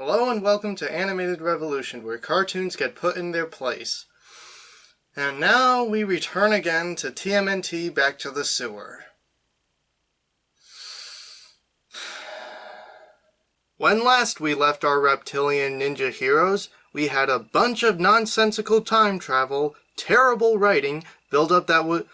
Hello and welcome to Animated Revolution, where cartoons get put in their place. And now we return again to TMNT Back to the Sewer. When last we left our reptilian ninja heroes, we had a bunch of nonsensical time travel, terrible writing, build-up that would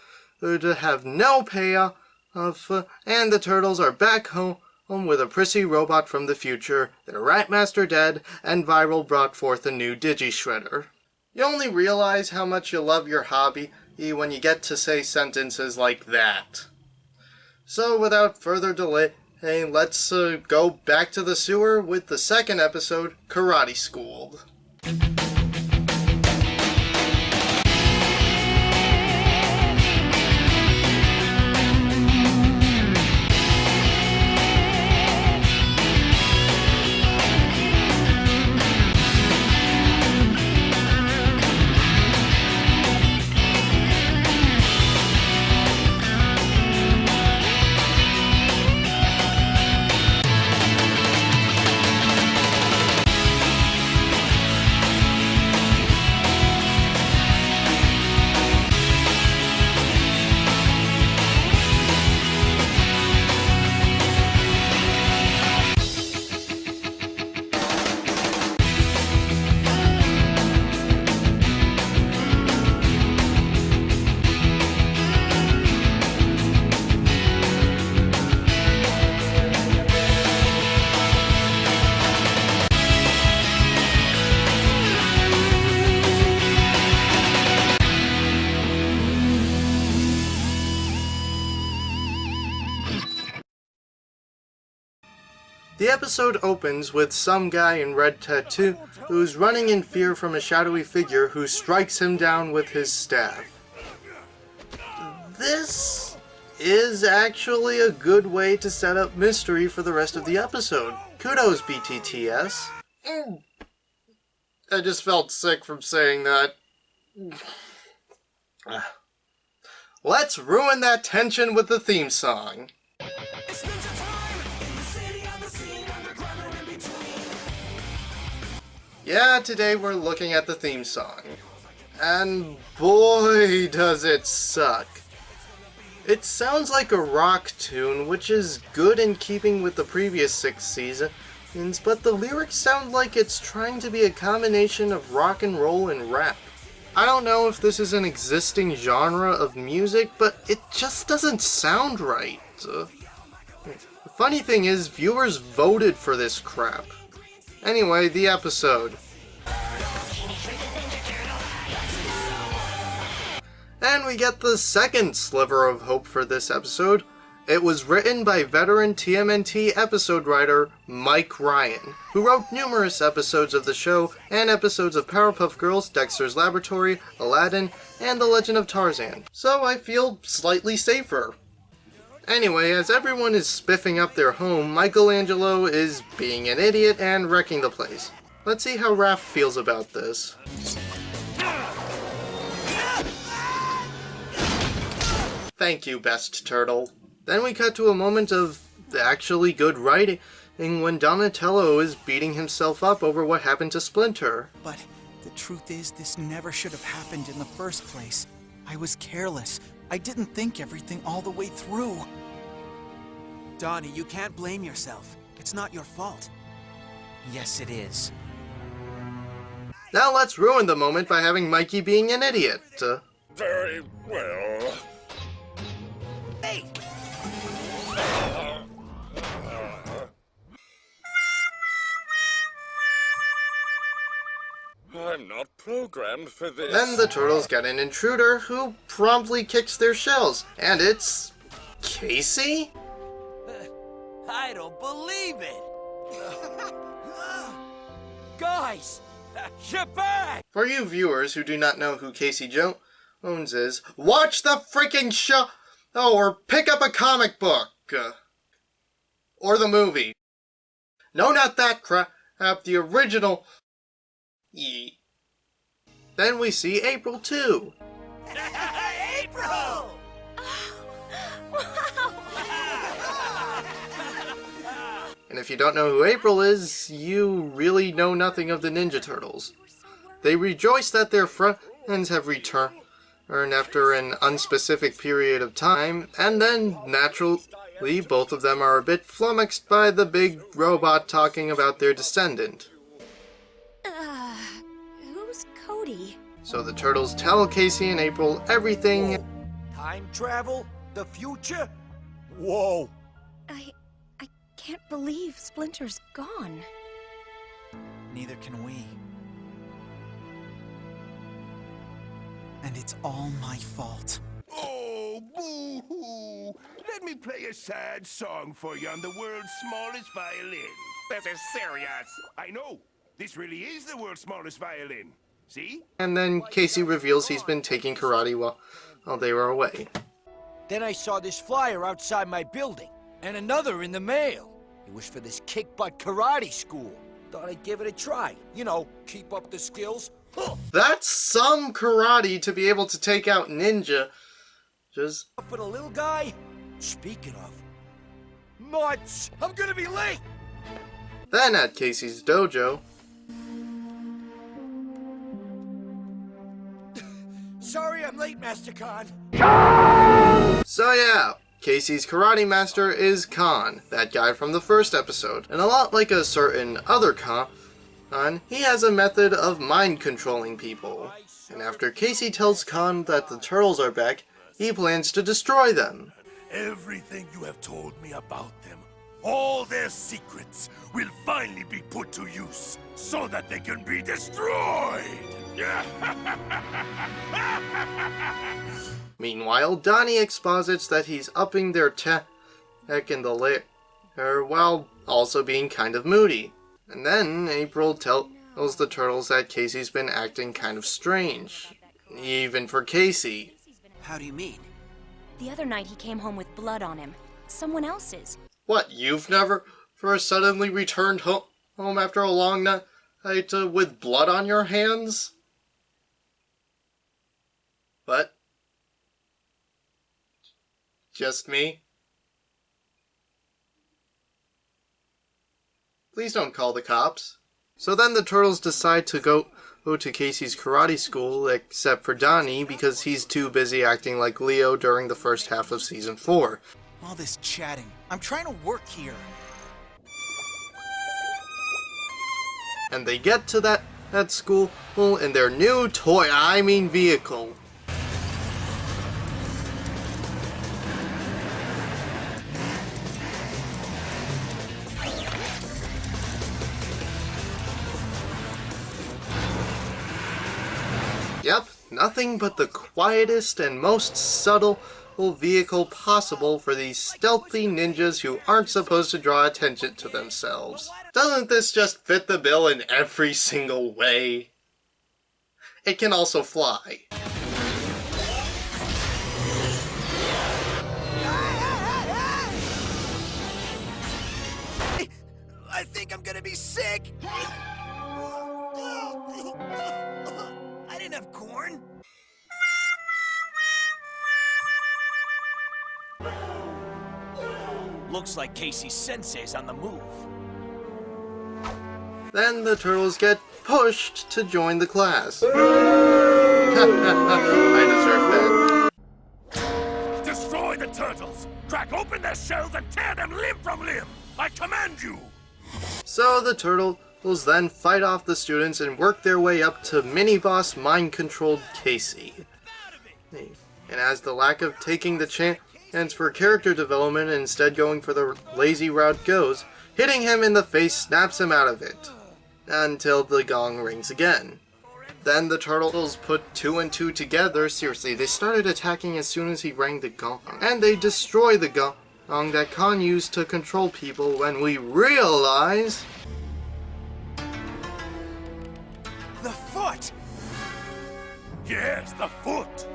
have no payoff, and the turtles are back home with a prissy robot from the future, their Ratmaster dead, and Viral brought forth a new Digi-Shredder. You only realize how much you love your hobby when you get to say sentences like that. So without further delay, let's go back to the sewer with the second episode, Karate Schooled. The episode opens with some guy in red tattoo who's running in fear from a shadowy figure who strikes him down with his staff. This is actually a good way to set up mystery for the rest of the episode. Kudos, BTTS. I just felt sick from saying that. Let's ruin that tension with the theme song. Yeah, today we're looking at the theme song. And boy, does it suck. It sounds like a rock tune, which is good in keeping with the previous 6 seasons, but the lyrics sound like it's trying to be a combination of rock and roll and rap. I don't know if this is an existing genre of music, but it just doesn't sound right. The funny thing is, viewers voted for this crap. Anyway, the episode. And we get the second sliver of hope for this episode. It was written by veteran TMNT episode writer Mike Ryan, who wrote numerous episodes of the show and episodes of Powerpuff Girls, Dexter's Laboratory, Aladdin, and The Legend of Tarzan. So I feel slightly safer. Anyway, as everyone is spiffing up their home, Michelangelo is being an idiot and wrecking the place. Let's see how Raph feels about this. Thank you, best turtle. Then we cut to a moment of actually good writing when Donatello is beating himself up over what happened to Splinter. But the truth is, this never should have happened in the first place. I was careless. I didn't think everything all the way through. Donnie, you can't blame yourself. It's not your fault. Yes, it is. Now let's ruin the moment by having Mikey being an idiot. Very well. Hey! I'm not programmed for this. Then the turtles get an intruder who promptly kicks their shells, and it's Casey? I don't believe it! Guys! You're back! For you viewers who do not know who Casey Jones is, watch the freaking show! Oh, or pick up a comic book! Or the movie. No, not that crap, the original. Then we see April too. April! In And if you don't know who April is, you really know nothing of the Ninja Turtles. They rejoice that their friends have returned after an unspecific period of time, and then, naturally, both of them are a bit flummoxed by the big robot talking about their descendant. Who's Cody? So the Turtles tell Casey and April everything. Time travel? The future? Whoa! I can't believe Splinter's gone. Neither can we. And it's all my fault. Oh, boo-hoo! Let me play a sad song for you on the world's smallest violin. This is serious. I know. This really is the world's smallest violin. See? And then Casey reveals he's been taking karate while they were away. Then I saw this flyer outside my building, and another in the mail. It was for this kick-butt karate school. Thought I'd give it a try. You know, keep up the skills. Huh. That's some karate to be able to take out ninja. For the little guy? Speaking of... nuts! I'm gonna be late! Then at Casey's dojo, Sorry I'm late, Master Khan. so yeah, Casey's karate master is Khan, that guy from the first episode. And a lot like a certain other Khan, he has a method of mind controlling people. And after Casey tells Khan that the Turtles are back, he plans to destroy them. Everything you have told me about them, all their secrets, will finally be put to use so that they can be destroyed. Meanwhile, Donnie exposits that he's upping their tech in the lair while also being kind of moody. And then April tells the Turtles that Casey's been acting kind of strange. Even for Casey. How do you mean? The other night he came home with blood on him. Someone else's. What, you've never suddenly returned home after a long night with blood on your hands? What? Just me? Please don't call the cops. So then the Turtles decide to go to Casey's karate school, except for Donnie, because he's too busy acting like Leo during the first half of Season 4. All this chatting. I'm trying to work here. And they get to that school in their new vehicle. Yep, nothing but the quietest and most subtle vehicle possible for these stealthy ninjas who aren't supposed to draw attention to themselves. Doesn't this just fit the bill in every single way? It can also fly. I think I'm gonna be sick! I didn't have corn. Looks like Casey Sensei's on the move. Then the Turtles get pushed to join the class. I deserve that. Destroy the turtles! Crack open their shells and tear them limb from limb! I command you! So the Turtles then fight off the students and work their way up to mini-boss mind-controlled Casey. And as the lack of taking the chance for character development and instead going for the lazy route goes, hitting him in the face snaps him out of it. Until the gong rings again. Then the Turtles put 2 and 2 together. Seriously, they started attacking as soon as he rang the gong. And they destroy the gong that Khan used to control people when we realize... The foot! Yes, the foot!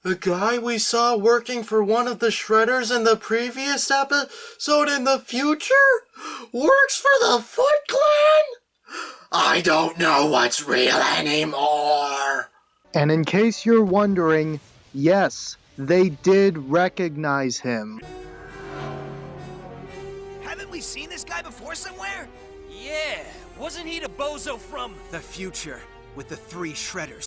The guy we saw working for one of the Shredders in the previous episode in the future works for the Foot Clan? I don't know what's real anymore. And in case you're wondering, yes, they did recognize him. Haven't we really seen this guy before somewhere? Yeah, wasn't he the bozo from... The future, with the 3 shredders.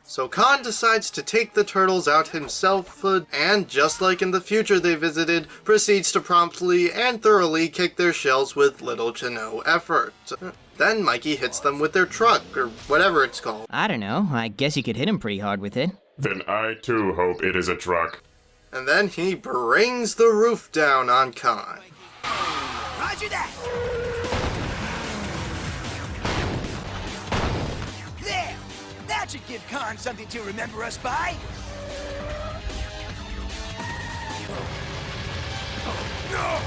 So Khan decides to take the turtles out himself, and just like in the future they visited, proceeds to promptly and thoroughly kick their shells with little to no effort. Then Mikey hits them with their truck, or whatever it's called. I don't know, I guess you could hit him pretty hard with it. Then I too hope it is a truck. And then he brings the roof down on Khan. Roger that! There! That should give Khan something to remember us by! No!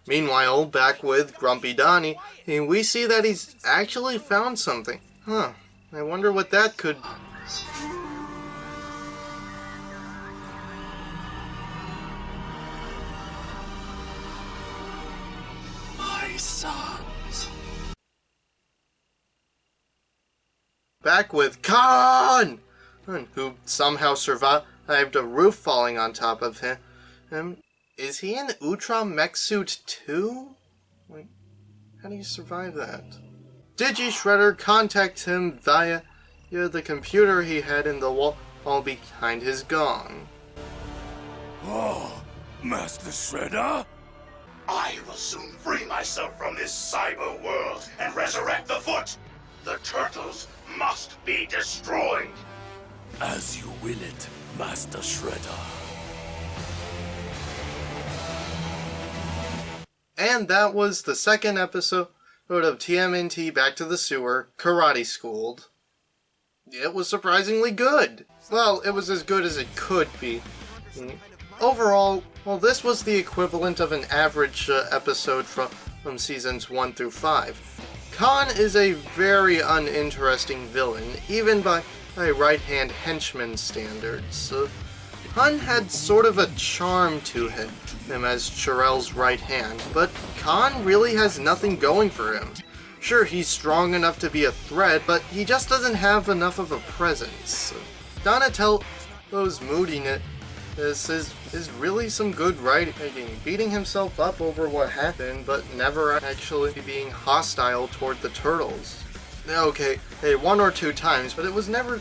Meanwhile, back with Grumpy Donnie, we see that he's actually found something. Huh, I wonder what that could... My sons. Back with Khan! Who somehow survived a roof falling on top of him. Is he in Ultra Mech Suit 2? Wait, how do you survive that? Digi-Shredder contacts him via the computer he had in the wall behind his gong. Oh, Master Shredder? I will soon free myself from this cyber world and resurrect the Foot. The turtles must be destroyed. As you will it, Master Shredder. And that was the second episode of TMNT Back to the Sewer, Karate Schooled. It was surprisingly good. Well, it was as good as it could be. Overall, well, this was the equivalent of an average episode from seasons 1 through 5. Khan is a very uninteresting villain, even by right-hand henchman standards. Hun had sort of a charm to him as Chirell's right hand, but Khan really has nothing going for him. Sure, he's strong enough to be a threat, but he just doesn't have enough of a presence. Donatello's moodiness is really some good writing, beating himself up over what happened, but never actually being hostile toward the turtles. Okay, hey, 1 or 2 times, but it was never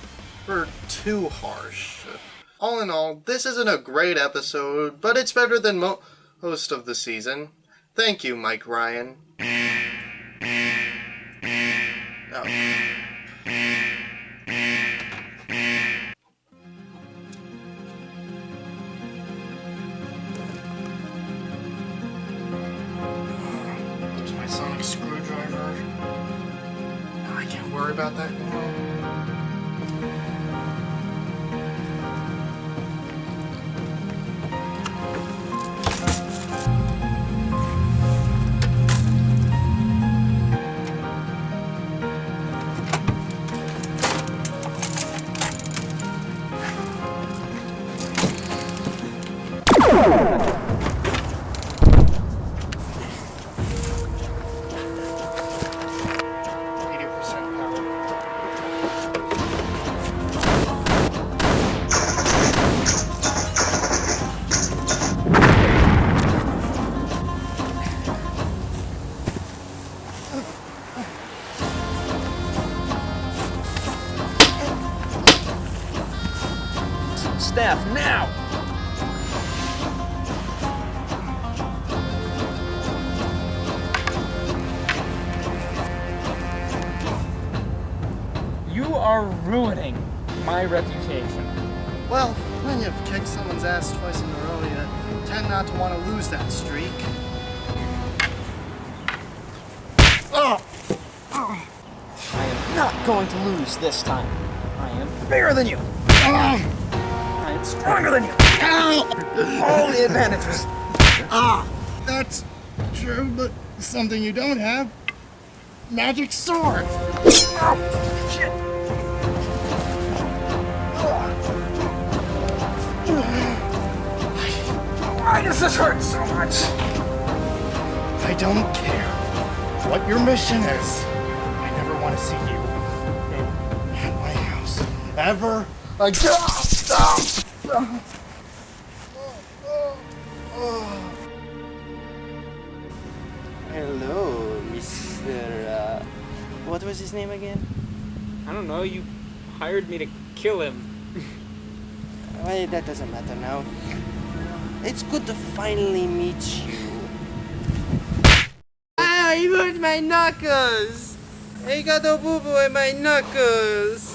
too harsh. All in all, this isn't a great episode, but it's better than most of the season. Thank you, Mike Ryan. Oh. There's my sonic screwdriver. No, I can't worry about that. Staff, now! You are ruining my reputation. Well, when you've kicked someone's ass twice in a row, you tend not to want to lose that streak. Oh! I am not going to lose this time. I am bigger than you. I am stronger than you. All the advantages. That's true, but something you don't have. Magic sword! Shit. Why does this hurt so much? I don't care what your mission is. I never want to see you at my house ever Hello, Mr. What was his name again? I don't know, you hired me to kill him. Well, that doesn't matter now. It's good to finally meet you. Ah, he hurt my knuckles! I got a boo-boo in my knuckles!